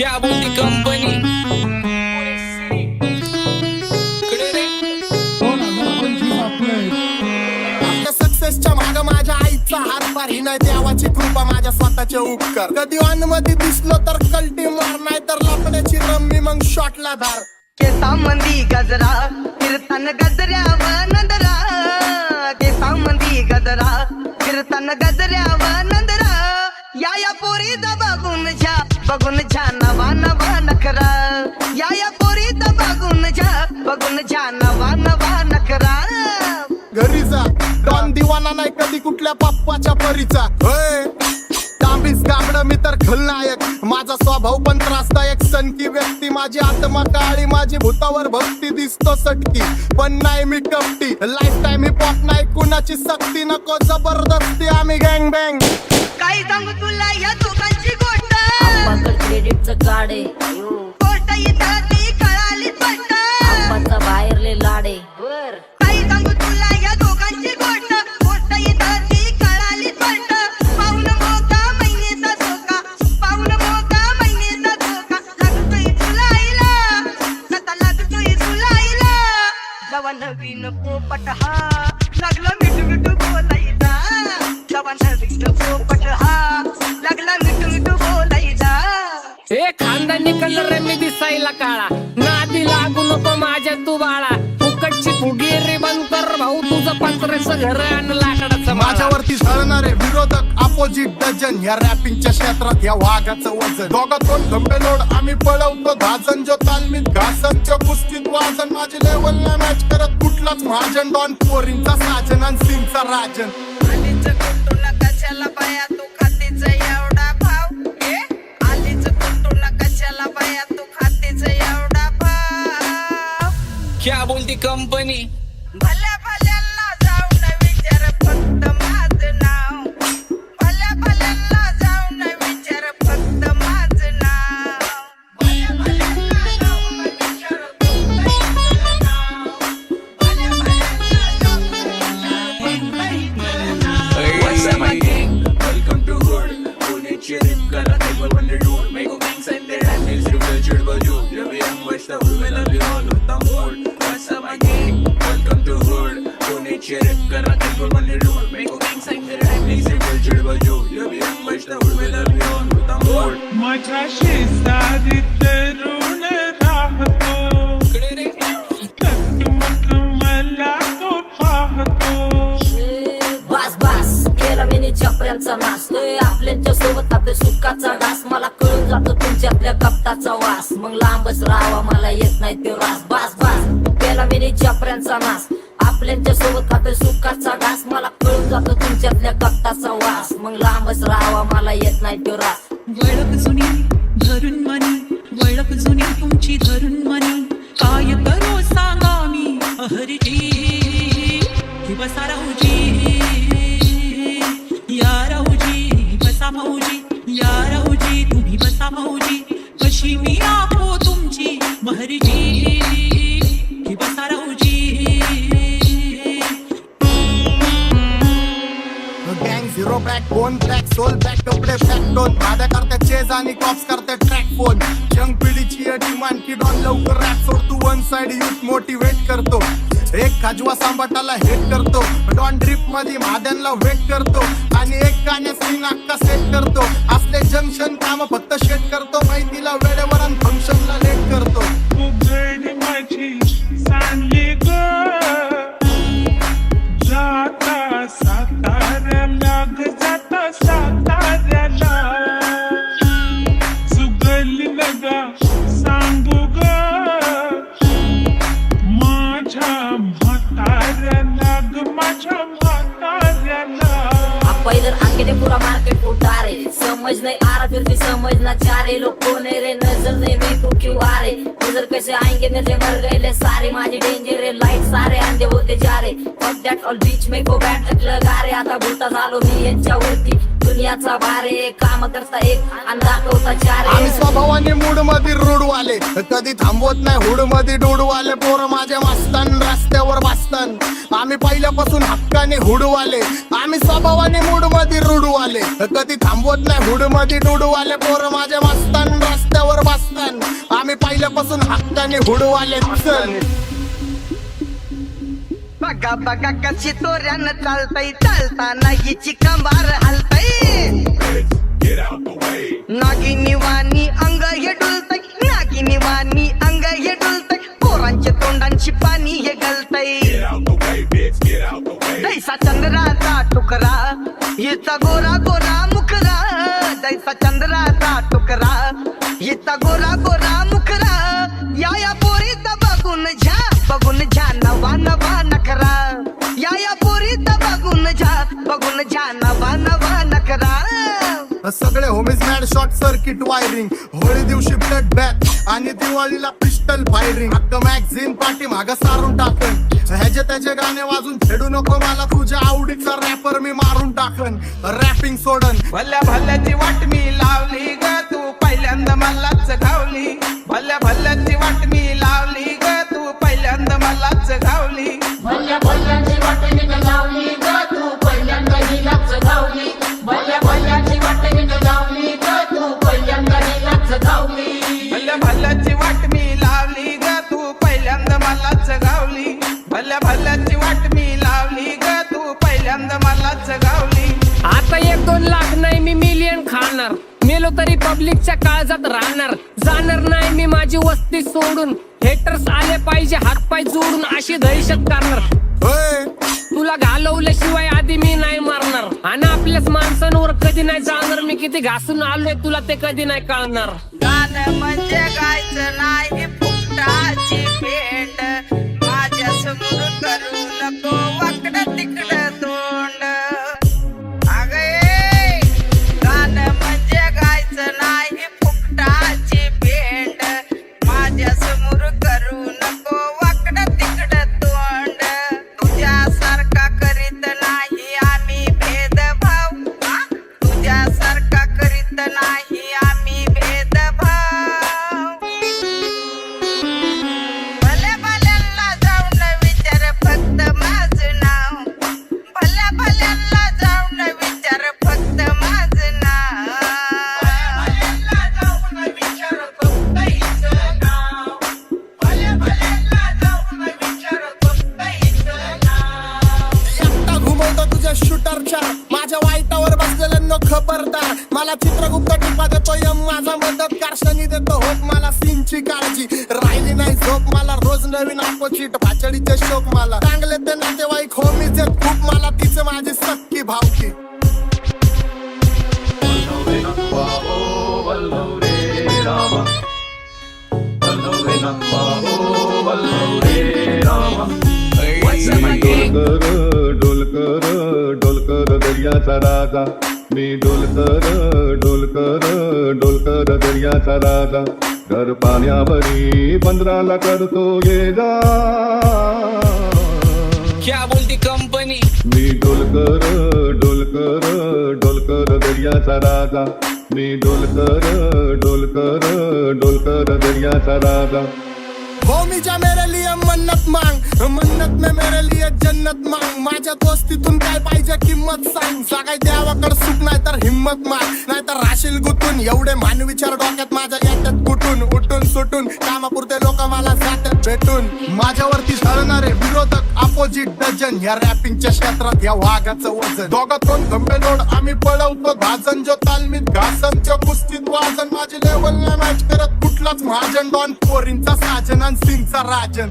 क्या बोलती कंपनी सक्सेसच्या माग माझ्या आईचा हातभार ही नाही देवाची कृपा माझ्या स्वतःचे उपकार कधी मध्ये दिसलो तर कल्टी मार नाही तर लपण्याची रम्मी मग शॉटला धार केसामंदी गजरा कीर्तन गजऱ्यावर नंदरा केसामंदी गजरा कीर्तन गजऱ्यावर नंदरा या पोरीचा बघून छा नवा नवा नखरा या पोरीचा बघून छा नवा नवा नखरा घरी जा डॉन दिवाना नाही कधी कुठल्या पप्पाच्या परीचा होय तांबीस गाबड मी तर खलनायक माझा स्वभाव पण त्रासदायक सनकी व्यक्ती माझी आत्मा काळी माझी भूतावर भक्ती दिसतो सटकी पण नाही मी कपटी लाईफ टाइम हिप हॉप नाही कुणाची सक्ती नको जबरदस्ती आम्ही गँग बँग काही सांगू तुला या दोघांची गोष्ट क्रेडिटचं कार्ड आहे गोष्ट इथं ती कळाली स्पष्ट आप्पाचा बाहेरले लाडे काही सांगू तुला या दोघांची गोष्ट गोष्ट इथं ती कळाली स्पष्ट पाऊन मोका महिनेचा धोका पाऊन मोका महिनेचा धोका लागतोय तुलाईला आता लागतोय तुलाईला जवा नवीन पोपट हा लागला मिठू मिठू बोलायचा जवा नवीन पोपट हा लागला मिठू मिठू बोलायचा ए खानदानी कलर रे मी दिसायला काळा नादी लागू नको माझ्या तू बाळा फुकटची फुगी रे बंद कर भाऊ तुझं पत्रेचं घर आणि लाकडाचं माझ्यावरती झळणारे विरोधक अपोजिट डझन या रॅपिंगच्या क्षेत्रात या वाघाचं वजन दोघातून धंबेलोड आम्ही पळवतो धाजन जो तालमीत घासनच्या कुस्तीत वाजन माझी लेवल ना मॅच करत कुठलाच महाजन डॉन पोरींचा साजन आणि सिंगचा राजन आलीच कुटुला कशाला बाया तू खातीच एवढा भाव आलीच कुटुला कशाला बाया तू खातीच एवढा भाव क्या बोलती कंपनी भल्या भल्यांना जाऊन विचार फक्त माझं नाव भल्या भल्यांना जाऊन विचार फक्त माझं नाव भल्या भल्यांना जाऊन विचार फक्त माझं नाव भल्या भल्यांना जाऊन What's up, my gang? Welcome to Hood. Pune Cherip Kara Table when they do. Make a gang send their hand is revealed by you. Every young West of women are all with the mood. What's up, my gang? Welcome to Hood. Pune Cherip Kara Table when they do. Make a gang send their hand is revealed by you. Every young West of women are all with the mood. माझ्या शेजारी तरुण राहतो मग मला तो पाहतो बस बस केला मी चपऱ्यांचा नाश आपल्याच्या सोबत आपल्या सुखाचा घास मला कळून जातो तुमच्यातल्या कपटाचा वास मग लांबच राहावा मला येत नाही तो रास बस बस केला मी चपऱ्यांचा नाश आपल्याच्या सोबत आपल्या सुखाचा घास मला कळून जातो तुमच्यातल्या कपटाचा वास मग लांबच राहावा मला येत नाही तो रास वळख जुनी धरून मनी वळख जुनी तुमची धरून मनी काय करू सांगा मी अहरजी कि बसा राहूजी या राहूजी बसा भाऊजी या राहूजी तुम्ही बसा भाऊजी कशी मी आपो तुमची महरजी कि बसा राहूजी गँग zero back bone track soul back कपडे बॅक टोन भाड्या करते चेज आणि कॉप्स करते ट्रॅक फोन यंग पिढीची डिमांड की डॉन लवकर रॅप सोड तू वन साइड युथ मोटिवेट करतो एक खाजवा सांबाटाला हेट करतो डॉन ड्रिप मध्ये महाद्यांना वेट करतो आणि एक गाण्यात सिंग अक्का सेट करतो असले जंक्शन काम फक्त शेट करतो माहितीला वेळेवर आणि फंक्शनला लेट करतो उघड माझी सांगली ग जाता साताऱ्याला ग जाता साताऱ्याला सुगली नगा सांगू ग माझ्या म्हाताऱ्याला ग माझ्या म्हाताऱ्याला इधर आके ने पूरा मार्केट उठा रहे समझ नहीं आ रहा फिर भी समझना चाह रहे लोग कौन है रे नजर नहीं मेरे को क्यों आ रहे नजर कैसे आएंगे नजर मर गए ले सारे माझे डेंजर है लाइट सारे अंधे होते जा रहे फक दैट ऑल बीच में को बैठ लगा रे आता भूता झालो मी यांच्यावरती दुनियाचा भारे काम करता एक आणि दाखवता चार आम्ही स्वभावाने मूड मध्ये रूडवाले कधी थांबवत नाही हुड मध्ये डोडवाले पोरं माझ्या मस्तान रस्त्यावर बसतान आम्ही पहिल्यापासून हक्काने हुडवाले आम्ही स्वभावाने मूड मध्ये रूडवाले कधी थांबवत नाही हुड मध्ये डोडवाले पोरं माझ्या मस्तान रस्त्यावर बसतान वतन आम्ही पहिल्यापासून हक्काने हुडवाले चल बघा बघा कशी तोऱ्यानं चालतय चालताना हिची कंबार हलतय नागिनी वाणी अंग हे डुलतय नागिनी वाणी अंग हे डुलतय पोरांच्या तोंडांची पाणी हे गलतय जैसा चंद्राचा टुकरा हिचा गोरा गोरा मुखरा जैसा चंद्राचा टुकरा हिचा गोरा गोरा मुखरा या पोरीचा बघून झा नवा नवा नखरा या पोरीचा बघून झा नवा नवा नखरा सगळे homies mad short circuit wiring Holi दिवशी ब्लड बॅथ आणि दिवाळीला पिस्टल फायरिंग हक्क मॅगझिन पाठी माग सारून टाकन ह्याचे त्याचे गाणे वाजून खेळू नको मला तुझ्या आवडीचा रॅपर मी मारून टाकन रॅपिंग सोडन भल्या भल्याची वाट मी लावली ग तू पहिल्यांदा मलाच घावली भल्या भल्याची वाट मी लावली ग तू पहिल्यांदा मलाच घावली भल्या भल्याची वाट मी लावली ग तू पहिल्यांदा हिलाच घावली भल्या भल्याची वाट मी लावली ग तू पहिल्यांदा हिलाच घावली भल्या भल्याची वाट मी लावली ग तू पहिल्यांदा मलाच घावली भल्या भल्याची वाट मी लावली ग तू पहिल्यांदा मलाच घावली आता 1-2 लाख नाही मी मिलियन खाणार मेलो तरी पब्लिकच्या काळजात राहणार जाणार नाही मी माझी वस्ती सोडून हेटर्स आले पाहिजे हातपाय जोडून अशी दहशत करणार होय तुला घालवल्याशिवाय आधी मी नाही मारणार आणि आपल्याच माणसांवर कधी नाही जाणार मी किती घासून आलोय तुला ते कधी नाही कळणार गाणं म्हणजे गायचं नाही फुकटाची भेट माझ्या समोर करू नको वाकडं तिकडं तोंड अगे गाणं म्हणजे गायचं नाही फुकटाची भेट माझ्या समोर करू नको वाकडं तिकडं तोंड तुझ्यासारखा करीत नाही आम्ही भेदभाव तुझ्यासारखा करीत नाही आम्ही भेदभाव भल्या भल्यांना जाऊन विचार फक्त माझं नाव भल्या भल्यांना जाऊन विचार फक्त माझं नाव भल्या जाऊन विचार फक्त हिचं नाव भल्या भल्यांना जाऊन विचार फक्त हिचं नाव एकटा घुमवतो तुझ्या शूटरच्या माझ्या वाईटावर बसलेल्यांनो खबरदार मला चित्रगुप्त टिपा देतो यम माझा मदत कारशनी देतो होप मला सीनची काळजी राहिली नाही झोप मला रोज नवीन अपोजिट भाचडीचे शोक मला चांगले ते नातेवाईक होमीच आहेत खूप मला तिचे माझी सक्की भावकी डोलकर दर्याचा राजा मी डोलकर दर्याचा राजा घर पाण्यावरी बंदराला करतो ये जा क्या बोलती कंपनी मी डोलकर दर्याचा राजा मी डोलकर दर्याचा राजा होमीच्या मेरे लिए मन्नत मांग मन्नत में मेरे लिए जन्नत मांग माझ्या दोस्तीतून काय पाहिजे किंमत सांग सगळ्या देवाकडे सुख नाही तर हिम्मत माग नाही तर राशील गुतून एवढे मानविचार डोक्यात माझ्या येतात कुठून उठून सुटून कामापुरते लोक मला जातात भेटून माझ्यावरती ठरणारे विरोधक अपोजिट डझन या रॅपिंगच्या क्षेत्रात या वाघाचं वजन दोघातून गंभीर लोड आम्ही पळवतो भाजन जो तालमीत घासनच्या कुस्तीत वाजन माझी लेवल नाही मॅच करत कुठलाच महाजन डॉन पोरींचा साजन आणि सिंगचा राजन